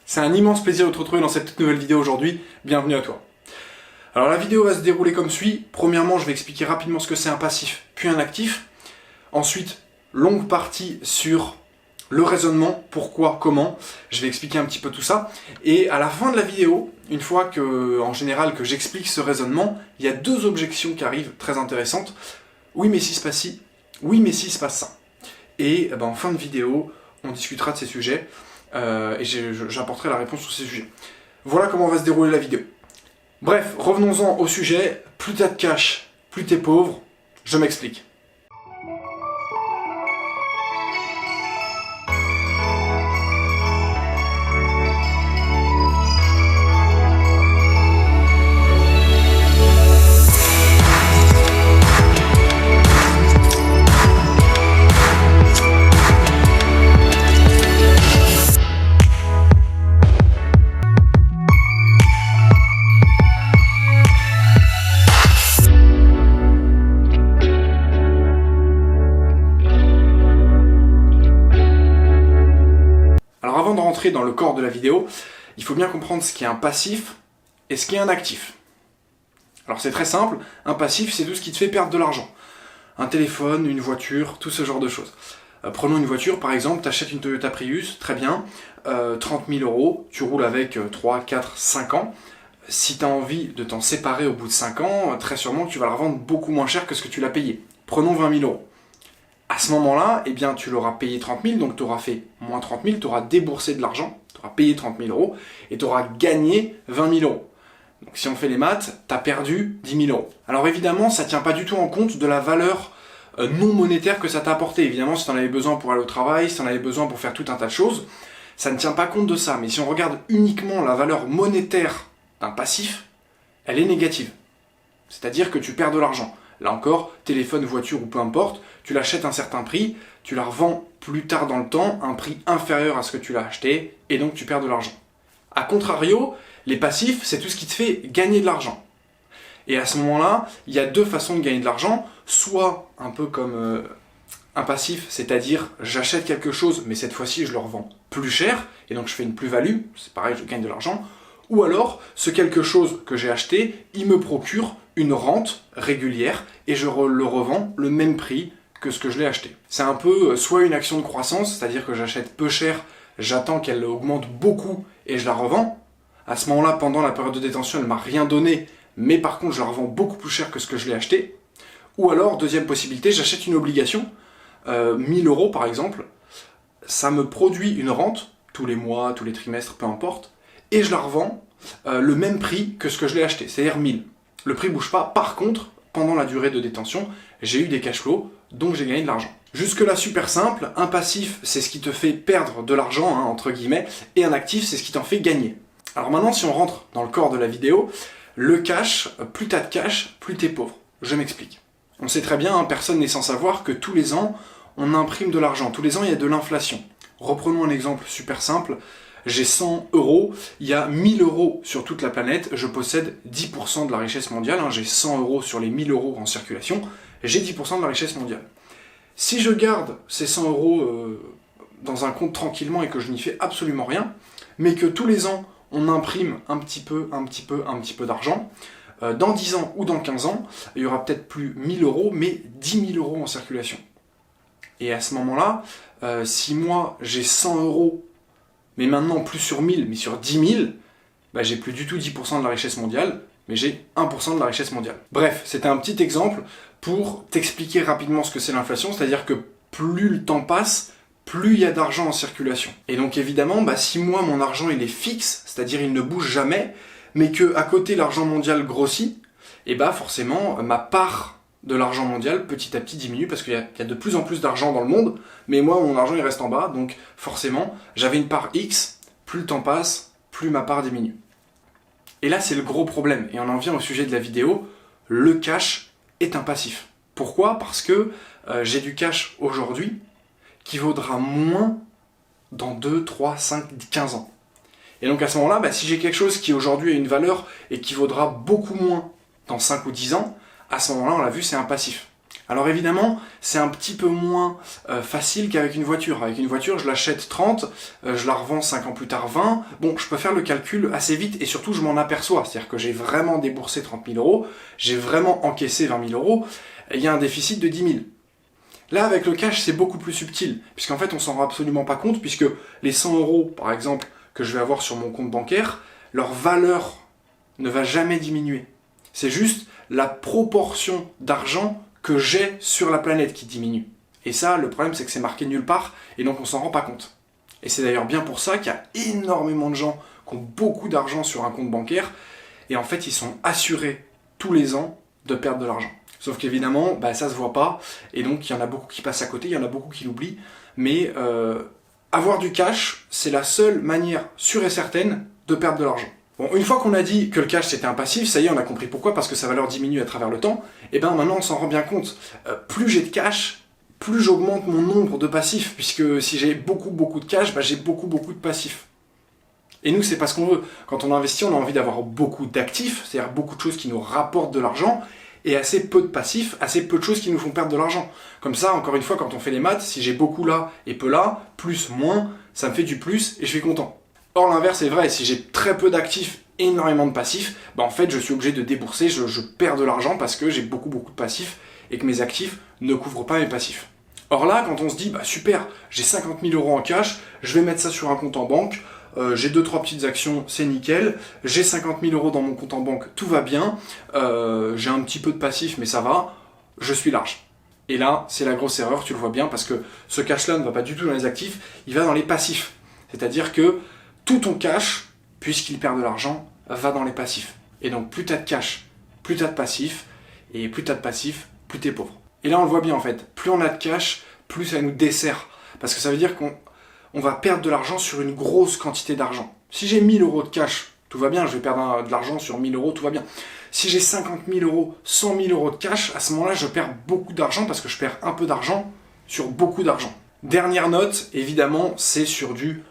C'est un immense plaisir de te retrouver dans cette toute nouvelle vidéo aujourd'hui, bienvenue à toi. Alors la vidéo va se dérouler comme suit. Premièrement, je vais expliquer rapidement ce que c'est un passif, puis un actif. Ensuite, longue partie sur le raisonnement, pourquoi, comment. Je vais expliquer un petit peu tout ça. Et à la fin de la vidéo, une fois que, en général, que j'explique ce raisonnement, il y a deux objections qui arrivent très intéressantes. Oui, mais si se passe ci, oui, mais si se passe ça. Et en fin de vidéo, on discutera de ces sujets et j'apporterai la réponse sur ces sujets. Voilà comment va se dérouler la vidéo. Bref, revenons-en au sujet. Plus t'as de cash, plus t'es pauvre. Je m'explique. Alors avant de rentrer dans le corps de la vidéo, il faut bien comprendre ce qui est un passif et ce qui est un actif. Alors c'est très simple, un passif c'est tout ce qui te fait perdre de l'argent. Un téléphone, une voiture, tout ce genre de choses. Prenons une voiture par exemple, tu achètes une Toyota Prius, très bien, 30 000 €, tu roules avec 3, 4, 5 ans. Si tu as envie de t'en séparer au bout de 5 ans, très sûrement que tu vas la revendre beaucoup moins cher que ce que tu l'as payé. Prenons 20 000 €. À ce moment-là, eh bien, tu l'auras payé 30 000, donc tu auras fait moins 30 000, tu auras déboursé de l'argent, tu auras payé 30 000 € et tu auras gagné 20 000 €. Donc si on fait les maths, tu as perdu 10 000 €. Alors évidemment, ça ne tient pas du tout en compte de la valeur non monétaire que ça t'a apporté. Évidemment, si tu en avais besoin pour aller au travail, si tu en avais besoin pour faire tout un tas de choses, ça ne tient pas compte de ça. Mais si on regarde uniquement la valeur monétaire d'un passif, elle est négative. C'est-à-dire que tu perds de l'argent. Là encore, téléphone, voiture ou peu importe, tu l'achètes à un certain prix, tu la revends plus tard dans le temps, un prix inférieur à ce que tu l'as acheté, et donc tu perds de l'argent. A contrario, les passifs, c'est tout ce qui te fait gagner de l'argent. Et à ce moment-là, il y a deux façons de gagner de l'argent, soit un peu comme un passif, c'est-à-dire j'achète quelque chose, mais cette fois-ci je le revends plus cher, et donc je fais une plus-value, c'est pareil, je gagne de l'argent, ou alors ce quelque chose que j'ai acheté, il me procure une rente régulière et je le revends le même prix que ce que je l'ai acheté. C'est un peu soit une action de croissance, c'est-à-dire que j'achète peu cher, j'attends qu'elle augmente beaucoup et je la revends. À ce moment-là, pendant la période de détention, elle ne m'a rien donné, mais par contre je la revends beaucoup plus cher que ce que je l'ai acheté. Ou alors, deuxième possibilité, j'achète une obligation, 1 000 € par exemple, ça me produit une rente, tous les mois, tous les trimestres, peu importe, et je la revends le même prix que ce que je l'ai acheté, c'est-à-dire 1000. Le prix ne bouge pas. Par contre, pendant la durée de détention, j'ai eu des cash flows, donc j'ai gagné de l'argent. Jusque-là, super simple. Un passif, c'est ce qui te fait perdre de l'argent, entre guillemets, et un actif, c'est ce qui t'en fait gagner. Alors maintenant, si on rentre dans le corps de la vidéo, le cash, plus t'as de cash, plus t'es pauvre. Je m'explique. On sait très bien, personne n'est sans savoir que tous les ans, on imprime de l'argent. Tous les ans, il y a de l'inflation. Reprenons un exemple super simple. J'ai 100 €, il y a 1000 € sur toute la planète, je possède 10% de la richesse mondiale, j'ai 100 € sur les 1000 € en circulation, j'ai 10% de la richesse mondiale. Si je garde ces 100 € dans un compte tranquillement et que je n'y fais absolument rien, mais que tous les ans on imprime un petit peu d'argent, dans 10 ans ou dans 15 ans, il y aura peut-être plus 1000 €, mais 10 000 € en circulation. Et à ce moment-là, si moi j'ai 100 €, mais maintenant plus sur 1000, mais sur 10 000, j'ai plus du tout 10% de la richesse mondiale, mais j'ai 1% de la richesse mondiale. Bref, c'était un petit exemple pour t'expliquer rapidement ce que c'est l'inflation, c'est-à-dire que plus le temps passe, plus il y a d'argent en circulation. Et donc évidemment, si moi mon argent il est fixe, c'est-à-dire il ne bouge jamais, mais que à côté l'argent mondial grossit, et forcément ma part de l'argent mondial petit à petit diminue parce qu'il y a de plus en plus d'argent dans le monde, mais moi mon argent il reste en bas, donc forcément j'avais une part X, plus le temps passe, plus ma part diminue. Et là c'est le gros problème, et on en vient au sujet de la vidéo, le cash est un passif. Pourquoi ? Parce que j'ai du cash aujourd'hui qui vaudra moins dans 2, 3, 5, 15 ans. Et donc à ce moment-là, si j'ai quelque chose qui aujourd'hui a une valeur et qui vaudra beaucoup moins dans 5 ou 10 ans, à ce moment-là, on l'a vu, c'est un passif. Alors évidemment, c'est un petit peu moins facile qu'avec une voiture. Avec une voiture, je l'achète 30, je la revends 5 ans plus tard 20. Bon, je peux faire le calcul assez vite et surtout je m'en aperçois. C'est-à-dire que j'ai vraiment déboursé 30 000 euros, j'ai vraiment encaissé 20 000 euros, et il y a un déficit de 10 000. Là, avec le cash, c'est beaucoup plus subtil, puisqu'en fait, on s'en rend absolument pas compte, puisque les 100 euros, par exemple, que je vais avoir sur mon compte bancaire, leur valeur ne va jamais diminuer. C'est juste la proportion d'argent que j'ai sur la planète qui diminue. Et ça, le problème, c'est que c'est marqué nulle part, et donc on s'en rend pas compte. Et c'est d'ailleurs bien pour ça qu'il y a énormément de gens qui ont beaucoup d'argent sur un compte bancaire, et en fait, ils sont assurés tous les ans de perdre de l'argent. Sauf qu'évidemment, ça se voit pas, et donc il y en a beaucoup qui passent à côté, il y en a beaucoup qui l'oublient, mais avoir du cash, c'est la seule manière sûre et certaine de perdre de l'argent. Bon, une fois qu'on a dit que le cash c'était un passif, ça y est, on a compris pourquoi, parce que sa valeur diminue à travers le temps, et maintenant on s'en rend bien compte. Plus j'ai de cash, plus j'augmente mon nombre de passifs, puisque si j'ai beaucoup de cash, j'ai beaucoup de passifs. Et nous, c'est pas ce qu'on veut. Quand on investit, on a envie d'avoir beaucoup d'actifs, c'est-à-dire beaucoup de choses qui nous rapportent de l'argent, et assez peu de passifs, assez peu de choses qui nous font perdre de l'argent. Comme ça, encore une fois, quand on fait les maths, si j'ai beaucoup là et peu là, plus, moins, ça me fait du plus et je suis content. Or, l'inverse est vrai, si j'ai très peu d'actifs et énormément de passifs, en fait, je suis obligé de débourser, je perds de l'argent parce que j'ai beaucoup de passifs et que mes actifs ne couvrent pas mes passifs. Or là, quand on se dit, super, j'ai 50 000 euros en cash, je vais mettre ça sur un compte en banque, j'ai 2-3 petites actions, c'est nickel, j'ai 50 000 euros dans mon compte en banque, tout va bien, j'ai un petit peu de passif, mais ça va, je suis large. Et là, c'est la grosse erreur, tu le vois bien, parce que ce cash-là ne va pas du tout dans les actifs, il va dans les passifs. C'est-à-dire que tout ton cash, puisqu'il perd de l'argent, va dans les passifs. Et donc, plus tu as de cash, plus tu as de passifs, et plus tu as de passifs, plus tu es pauvre. Et là, on le voit bien en fait, plus on a de cash, plus ça nous dessert. Parce que ça veut dire qu'on va perdre de l'argent sur une grosse quantité d'argent. Si j'ai 1000 euros de cash, tout va bien, je vais perdre de l'argent sur 1000 euros, tout va bien. Si j'ai 50 000 euros, 100 000 euros de cash, à ce moment-là, je perds beaucoup d'argent parce que je perds un peu d'argent sur beaucoup d'argent. Dernière note, évidemment, c'est sur du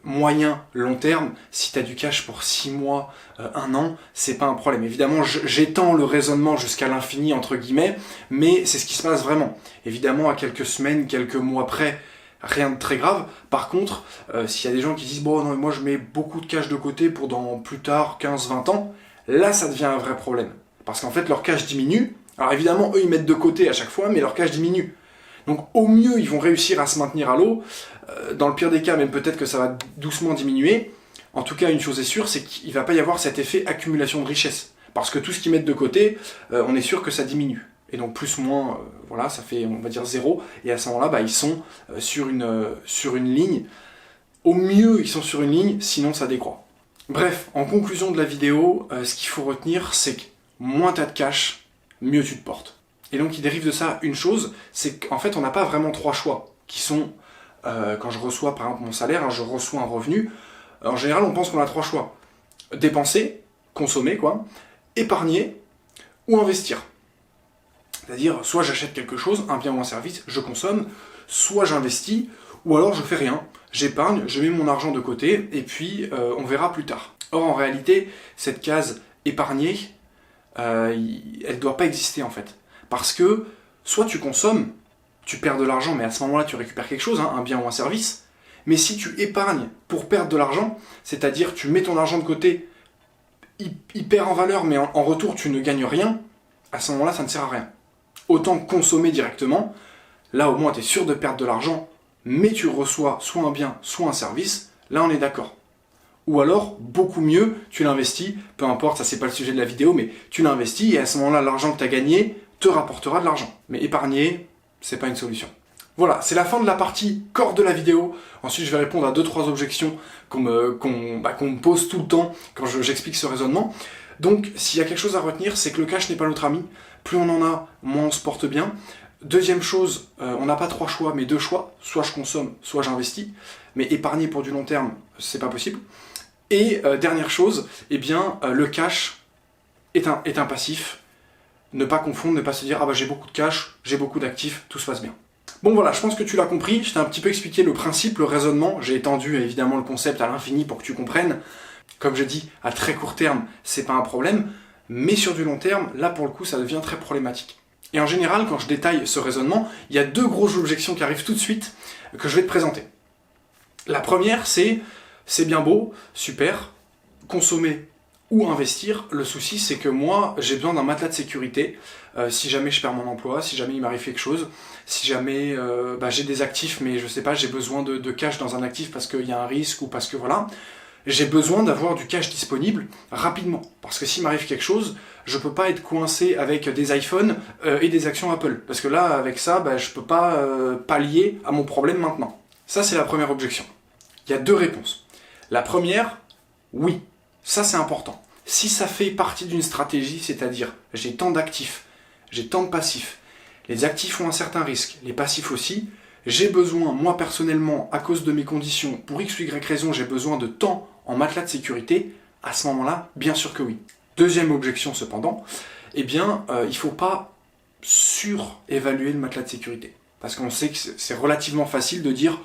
moyen, long terme. Si tu as du cash pour 6 mois, 1 an, c'est pas un problème. Évidemment, j'étends le raisonnement jusqu'à l'infini, entre guillemets, mais c'est ce qui se passe vraiment. Évidemment, à quelques semaines, quelques mois près, rien de très grave. Par contre, s'il y a des gens qui disent « Bon, non, moi je mets beaucoup de cash de côté pour dans plus tard, 15-20 ans », là, ça devient un vrai problème. Parce qu'en fait, leur cash diminue. Alors évidemment, eux, ils mettent de côté à chaque fois, mais leur cash diminue. Donc au mieux, ils vont réussir à se maintenir à l'eau. Dans le pire des cas, même peut-être que ça va doucement diminuer. En tout cas, une chose est sûre, c'est qu'il ne va pas y avoir cet effet accumulation de richesse. Parce que tout ce qu'ils mettent de côté, on est sûr que ça diminue. Et donc plus, moins, voilà, ça fait, on va dire, 0. Et à ce moment-là, ils sont sur une ligne. Au mieux, ils sont sur une ligne, sinon ça décroît. Bref, en conclusion de la vidéo, ce qu'il faut retenir, c'est que moins tu as de cash, mieux tu te portes. Et donc il dérive de ça une chose, c'est qu'en fait on n'a pas vraiment 3 choix, qui sont, quand je reçois par exemple mon salaire, je reçois un revenu, en général on pense qu'on a 3 choix. Dépenser, consommer épargner ou investir. C'est-à-dire soit j'achète quelque chose, un bien ou un service, je consomme, soit j'investis, ou alors je fais rien. J'épargne, je mets mon argent de côté, et puis on verra plus tard. Or, en réalité, cette case épargner, elle ne doit pas exister en fait. Parce que, soit tu consommes, tu perds de l'argent, mais à ce moment-là, tu récupères quelque chose, un bien ou un service. Mais si tu épargnes pour perdre de l'argent, c'est-à-dire tu mets ton argent de côté, il perd en valeur, mais en retour, tu ne gagnes rien, à ce moment-là, ça ne sert à rien. Autant consommer directement, là au moins, tu es sûr de perdre de l'argent, mais tu reçois soit un bien, soit un service, là on est d'accord. Ou alors, beaucoup mieux, tu l'investis, peu importe, ça c'est pas le sujet de la vidéo, mais tu l'investis et à ce moment-là, l'argent que tu as gagné te rapportera de l'argent. Mais épargner, c'est pas une solution. Voilà, c'est la fin de la partie corps de la vidéo. Ensuite, je vais répondre à 2-3 objections qu'on me pose tout le temps quand j'explique ce raisonnement. Donc, s'il y a quelque chose à retenir, c'est que le cash n'est pas notre ami. Plus on en a, moins on se porte bien. Deuxième chose, on n'a pas 3 choix, mais 2 choix. Soit je consomme, soit j'investis. Mais épargner pour du long terme, c'est pas possible. Et dernière chose, le cash est un passif. Ne pas confondre, ne pas se dire « Ah j'ai beaucoup de cash, j'ai beaucoup d'actifs, tout se passe bien ». Bon voilà, je pense que tu l'as compris. Je t'ai un petit peu expliqué le principe, le raisonnement. J'ai étendu évidemment le concept à l'infini pour que tu comprennes. Comme je dis, à très court terme, c'est pas un problème. Mais sur du long terme, là pour le coup, ça devient très problématique. Et en général, quand je détaille ce raisonnement, il y a deux grosses objections qui arrivent tout de suite que je vais te présenter. La première, c'est bien beau, super, consommer ou investir. Le souci, c'est que moi, j'ai besoin d'un matelas de sécurité si jamais je perds mon emploi, si jamais il m'arrive quelque chose, si jamais j'ai des actifs, mais je sais pas, j'ai besoin de cash dans un actif parce qu'il y a un risque ou parce que voilà. J'ai besoin d'avoir du cash disponible rapidement. Parce que s'il m'arrive quelque chose, je peux pas être coincé avec des iPhones et des actions Apple. Parce que là, avec ça, je peux pas pallier à mon problème maintenant. Ça, c'est la première objection. Il y a deux réponses. La première, oui, ça c'est important. Si ça fait partie d'une stratégie, c'est-à-dire j'ai tant d'actifs, j'ai tant de passifs, les actifs ont un certain risque, les passifs aussi, j'ai besoin, moi personnellement, à cause de mes conditions, pour X ou Y raison, j'ai besoin de temps en matelas de sécurité, à ce moment-là, bien sûr que oui. Deuxième objection cependant, il ne faut pas surévaluer le matelas de sécurité. Parce qu'on sait que c'est relativement facile de dire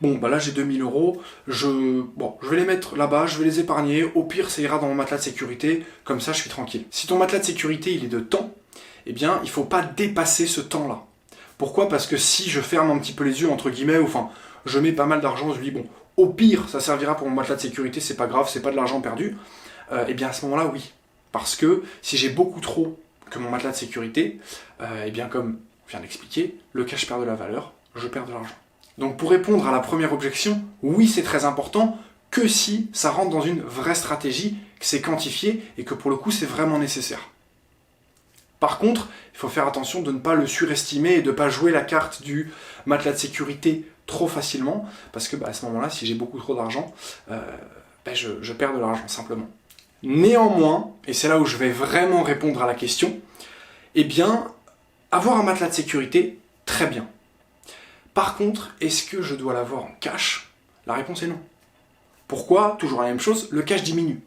bon, là j'ai 2000 euros, je vais les mettre là-bas, je vais les épargner, au pire ça ira dans mon matelas de sécurité, comme ça je suis tranquille. Si ton matelas de sécurité il est de temps, il ne faut pas dépasser ce temps-là. Pourquoi ? Parce que si je ferme un petit peu les yeux, entre guillemets, je mets pas mal d'argent, je me dis bon, au pire ça servira pour mon matelas de sécurité, c'est pas grave, c'est pas de l'argent perdu, à ce moment-là oui. Parce que si j'ai beaucoup trop que mon matelas de sécurité, comme je viens d'expliquer, le cash perd de la valeur, je perds de l'argent. Donc pour répondre à la première objection, oui c'est très important, que si ça rentre dans une vraie stratégie, que c'est quantifié et que pour le coup c'est vraiment nécessaire. Par contre, il faut faire attention de ne pas le surestimer et de ne pas jouer la carte du matelas de sécurité trop facilement, parce que à ce moment-là, si j'ai beaucoup trop d'argent, je perds de l'argent simplement. Néanmoins, et c'est là où je vais vraiment répondre à la question, avoir un matelas de sécurité, très bien. Par contre, est-ce que je dois l'avoir en cash ? La réponse est non. Pourquoi ? Toujours la même chose, le cash diminue.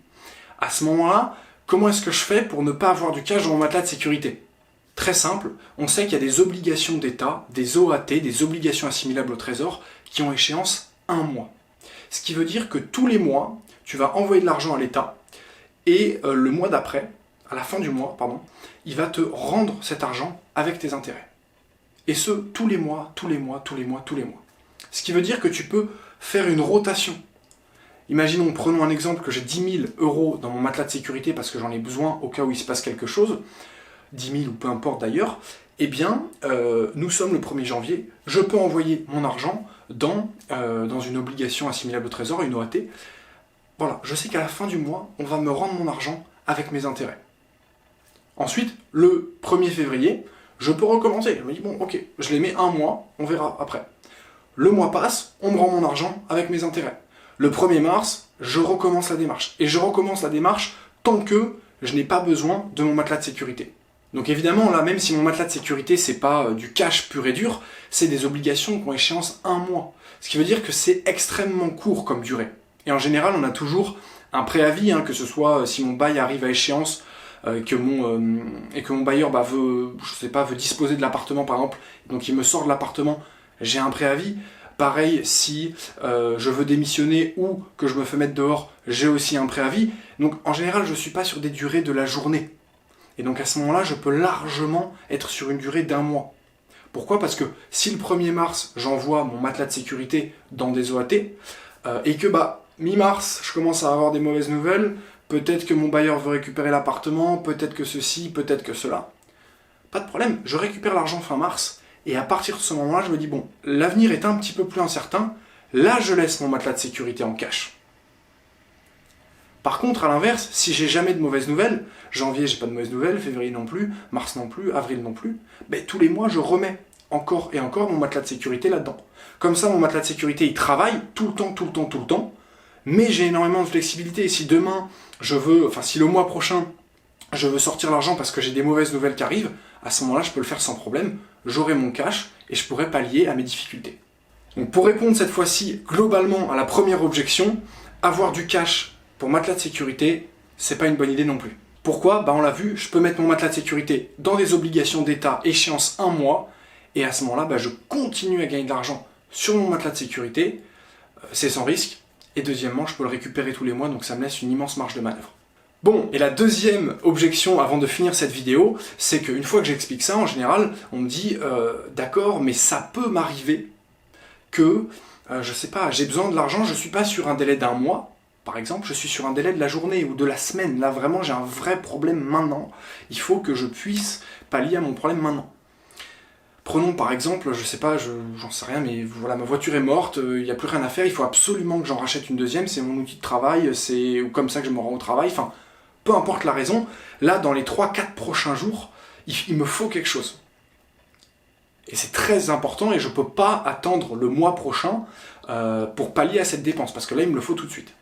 À ce moment-là, comment est-ce que je fais pour ne pas avoir du cash dans mon matelas de sécurité ? Très simple, on sait qu'il y a des obligations d'État, des OAT, des obligations assimilables au trésor, qui ont échéance 1 mois. Ce qui veut dire que tous les mois, tu vas envoyer de l'argent à l'État, et le mois d'après, à la fin du mois, il va te rendre cet argent avec tes intérêts. Et ce, tous les mois. Ce qui veut dire que tu peux faire une rotation. Imaginons, prenons un exemple, que j'ai 10 000 euros dans mon matelas de sécurité parce que j'en ai besoin au cas où il se passe quelque chose, 10 000 ou peu importe d'ailleurs, nous sommes le 1er janvier, je peux envoyer mon argent dans une obligation assimilable au trésor, une OAT. Voilà, je sais qu'à la fin du mois, on va me rendre mon argent avec mes intérêts. Ensuite, le 1er février, je peux recommencer. Je me dis, bon, ok, je les mets 1 mois, on verra après. Le mois passe, on me rend mon argent avec mes intérêts. Le 1er mars, je recommence la démarche. Et je recommence la démarche tant que je n'ai pas besoin de mon matelas de sécurité. Donc évidemment, là, même si mon matelas de sécurité, c'est pas du cash pur et dur, c'est des obligations qui ont échéance 1 mois. Ce qui veut dire que c'est extrêmement court comme durée. Et en général, on a toujours un préavis, que ce soit si mon bail arrive à échéance, et que mon bailleur veut disposer de l'appartement par exemple, donc il me sort de l'appartement, j'ai un préavis. Pareil, si je veux démissionner ou que je me fais mettre dehors, j'ai aussi un préavis. Donc en général, je ne suis pas sur des durées de la journée. Et donc à ce moment-là, je peux largement être sur une durée d'1 mois. Pourquoi ? Parce que si le 1er mars, j'envoie mon matelas de sécurité dans des OAT, et que mi-mars, je commence à avoir des mauvaises nouvelles, peut-être que mon bailleur veut récupérer l'appartement, peut-être que ceci, peut-être que cela. Pas de problème, je récupère l'argent fin mars, et à partir de ce moment-là, je me dis, bon, l'avenir est un petit peu plus incertain, là je laisse mon matelas de sécurité en cash. Par contre, à l'inverse, si j'ai jamais de mauvaises nouvelles, janvier j'ai pas de mauvaises nouvelles, février non plus, mars non plus, avril non plus, tous les mois je remets encore et encore mon matelas de sécurité là-dedans. Comme ça, mon matelas de sécurité, il travaille tout le temps, mais j'ai énormément de flexibilité. Et si demain, si le mois prochain, je veux sortir l'argent parce que j'ai des mauvaises nouvelles qui arrivent, à ce moment-là, je peux le faire sans problème, j'aurai mon cash et je pourrai pallier à mes difficultés. Donc pour répondre cette fois-ci globalement à la première objection, avoir du cash pour matelas de sécurité, c'est pas une bonne idée non plus. Pourquoi ? On l'a vu, je peux mettre mon matelas de sécurité dans des obligations d'État, échéance 1 mois, et à ce moment-là, je continue à gagner de l'argent sur mon matelas de sécurité, c'est sans risque, et deuxièmement, je peux le récupérer tous les mois, donc ça me laisse une immense marge de manœuvre. Bon, et la deuxième objection avant de finir cette vidéo, c'est qu'une fois que j'explique ça, en général, on me dit d'accord, mais ça peut m'arriver que, je sais pas, j'ai besoin de l'argent, je suis pas sur un délai d'un mois, par exemple, je suis sur un délai de la journée ou de la semaine. Là, vraiment, j'ai un vrai problème maintenant. Il faut que je puisse pallier à mon problème maintenant. Prenons par exemple, je sais pas, j'en sais rien, mais voilà, ma voiture est morte, il n'y a plus rien à faire, il faut absolument que j'en rachète une deuxième, c'est mon outil de travail, c'est comme ça que je me rends au travail, enfin, peu importe la raison, là, dans les 3-4 prochains jours, il me faut quelque chose. Et c'est très important, et je ne peux pas attendre le mois prochain pour pallier à cette dépense, parce que là, il me le faut tout de suite.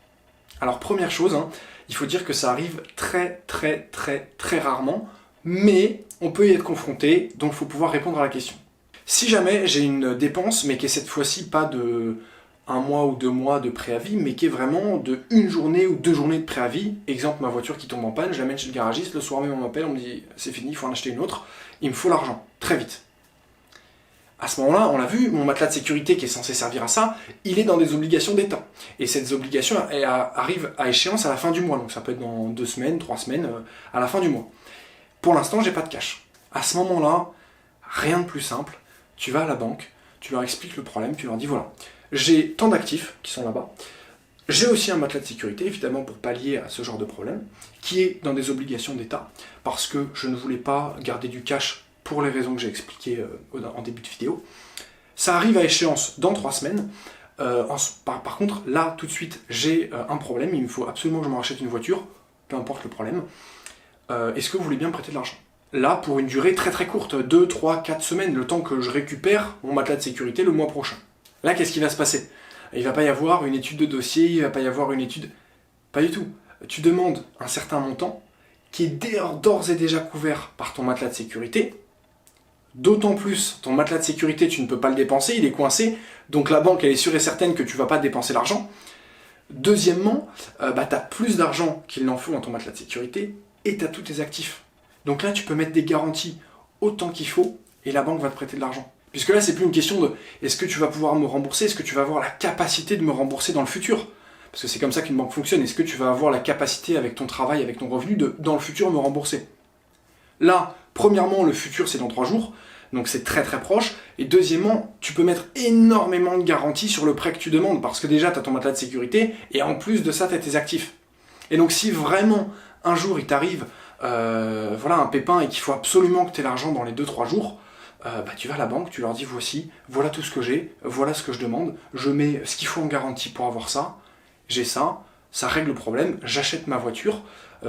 Alors, première chose, hein, il faut dire que ça arrive très rarement, mais on peut y être confronté, donc il faut pouvoir répondre à la question. Si jamais j'ai une dépense, mais qui est cette fois-ci pas de 1 mois ou 2 mois de préavis, mais qui est vraiment de 1 journée ou 2 journées de préavis, exemple ma voiture qui tombe en panne, je l'amène chez le garagiste, le soir même on m'appelle, on me dit c'est fini, il faut en acheter une autre, il me faut l'argent, très vite. À ce moment-là, on l'a vu, mon matelas de sécurité qui est censé servir à ça, il est dans des obligations d'État. Et ces obligations arrivent à échéance à la fin du mois, donc ça peut être dans 2 semaines, 3 semaines, à la fin du mois. Pour l'instant, j'ai pas de cash. À ce moment-là, rien de plus simple, tu vas à la banque, tu leur expliques le problème, tu leur dis voilà, j'ai tant d'actifs qui sont là-bas, j'ai aussi un matelas de sécurité, évidemment pour pallier à ce genre de problème, qui est dans des obligations d'État, parce que je ne voulais pas garder du cash pour les raisons que j'ai expliquées en début de vidéo. Ça arrive à échéance dans 3 semaines. Par contre, là, tout de suite, j'ai un problème, il me faut absolument que je me rachète une voiture, peu importe le problème. Est-ce que vous voulez bien me prêter de l'argent? Là, pour une durée très courte, 2, 3, 4 semaines, le temps que je récupère mon matelas de sécurité le mois prochain. Là, qu'est-ce qui va se passer? Il ne va pas y avoir une étude de dossier, il ne va pas y avoir une étude... Pas du tout. Tu demandes un certain montant qui est d'ores et déjà couvert par ton matelas de sécurité. D'autant plus, ton matelas de sécurité, tu ne peux pas le dépenser, il est coincé, donc la banque, elle est sûre et certaine que tu ne vas pas dépenser l'argent. Deuxièmement, tu as plus d'argent qu'il n'en faut dans ton matelas de sécurité, et tu as tous tes actifs. Donc là, tu peux mettre des garanties autant qu'il faut, et la banque va te prêter de l'argent. Puisque là, c'est plus une question de est-ce que tu vas pouvoir me rembourser, est-ce que tu vas avoir la capacité de me rembourser dans le futur? Parce que c'est comme ça qu'une banque fonctionne, est-ce que tu vas avoir la capacité avec ton travail, avec ton revenu, de dans le futur me rembourser? Là, premièrement, le futur c'est dans 3 jours, donc c'est très proche, et deuxièmement, tu peux mettre énormément de garanties sur le prêt que tu demandes, parce que déjà, tu as ton matelas de sécurité, et en plus de ça, tu as tes actifs. Et donc si vraiment, un jour, il t'arrive voilà, un pépin, et qu'il faut absolument que tu aies l'argent dans les 2-3 jours, tu vas à la banque, tu leur dis voilà tout ce que j'ai, voilà ce que je demande, je mets ce qu'il faut en garantie pour avoir ça, j'ai ça, ça règle le problème, j'achète ma voiture,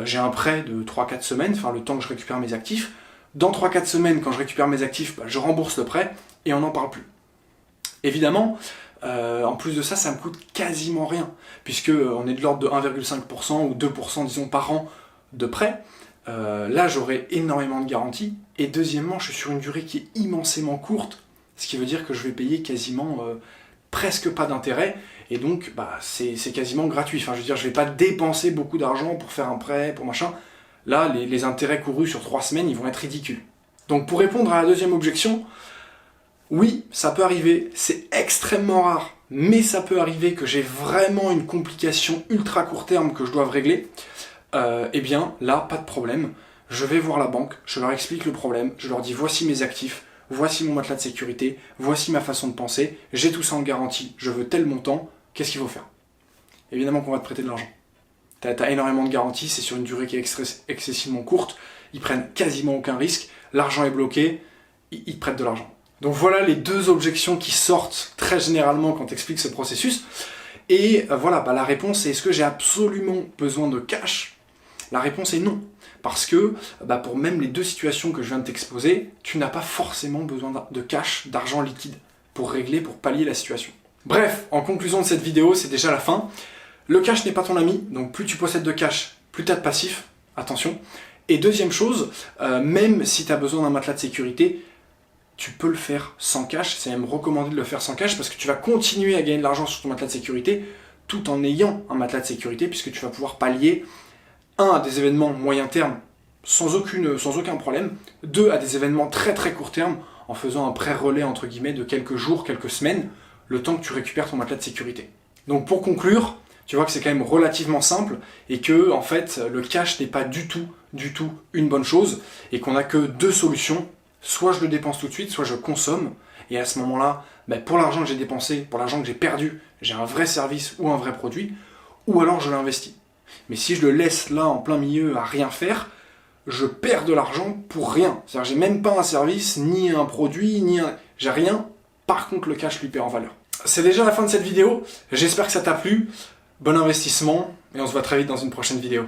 j'ai un prêt de 3-4 semaines, enfin le temps que je récupère mes actifs. Dans 3-4 semaines, quand je récupère mes actifs, je rembourse le prêt et on n'en parle plus. Évidemment, en plus de ça, ça me coûte quasiment rien, puisque on est de l'ordre de 1,5% ou 2% disons par an de prêt. Là, j'aurai énormément de garanties. Et deuxièmement, je suis sur une durée qui est immensément courte, ce qui veut dire que je vais payer quasiment presque pas d'intérêt. Et donc, c'est quasiment gratuit. Enfin, je veux dire, je vais pas dépenser beaucoup d'argent pour faire un prêt, pour machin. Là, les intérêts courus sur 3 semaines, ils vont être ridicules. Donc, pour répondre à la deuxième objection, oui, ça peut arriver. C'est extrêmement rare, mais ça peut arriver que j'ai vraiment une complication ultra court terme que je doive régler. Eh bien, là, pas de problème. Je vais voir la banque, je leur explique le problème, je leur dis voici mes actifs, voici mon matelas de sécurité, voici ma façon de penser, j'ai tout ça en garantie, je veux tel montant, qu'est-ce qu'il faut faire? Évidemment qu'on va te prêter de l'argent. T'as énormément de garanties, c'est sur une durée qui est excessivement courte, ils prennent quasiment aucun risque, l'argent est bloqué, ils te prêtent de l'argent. Donc voilà les 2 objections qui sortent très généralement quand tu expliques ce processus. Et voilà, la réponse est est-ce que j'ai absolument besoin de cash? La réponse est non. Parce que pour même les 2 situations que je viens de t'exposer, tu n'as pas forcément besoin de cash, d'argent liquide, pour régler, pour pallier la situation. Bref, en conclusion de cette vidéo, c'est déjà la fin. Le cash n'est pas ton ami, donc plus tu possèdes de cash, plus tu as de passif, attention. Et deuxième chose, même si tu as besoin d'un matelas de sécurité, tu peux le faire sans cash, c'est même recommandé de le faire sans cash, parce que tu vas continuer à gagner de l'argent sur ton matelas de sécurité, tout en ayant un matelas de sécurité, puisque tu vas pouvoir pallier à des événements moyen terme sans aucun problème, 2 à des événements très court terme en faisant un pré-relais entre guillemets de quelques jours, quelques semaines, le temps que tu récupères ton matelas de sécurité. Donc pour conclure, Tu vois que c'est quand même relativement simple et que en fait le cash n'est pas du tout une bonne chose et qu'on n'a que deux solutions. Soit je le dépense tout de suite, soit je consomme. Et à ce moment-là, pour l'argent que j'ai dépensé, pour l'argent que j'ai perdu, j'ai un vrai service ou un vrai produit, ou alors je l'investis. Mais si je le laisse là en plein milieu à rien faire, je perds de l'argent pour rien. C'est-à-dire j'ai même pas un service, ni un produit, j'ai rien. Par contre, le cash lui perd en valeur. C'est déjà la fin de cette vidéo. J'espère que ça t'a plu. Bon investissement et on se voit très vite dans une prochaine vidéo.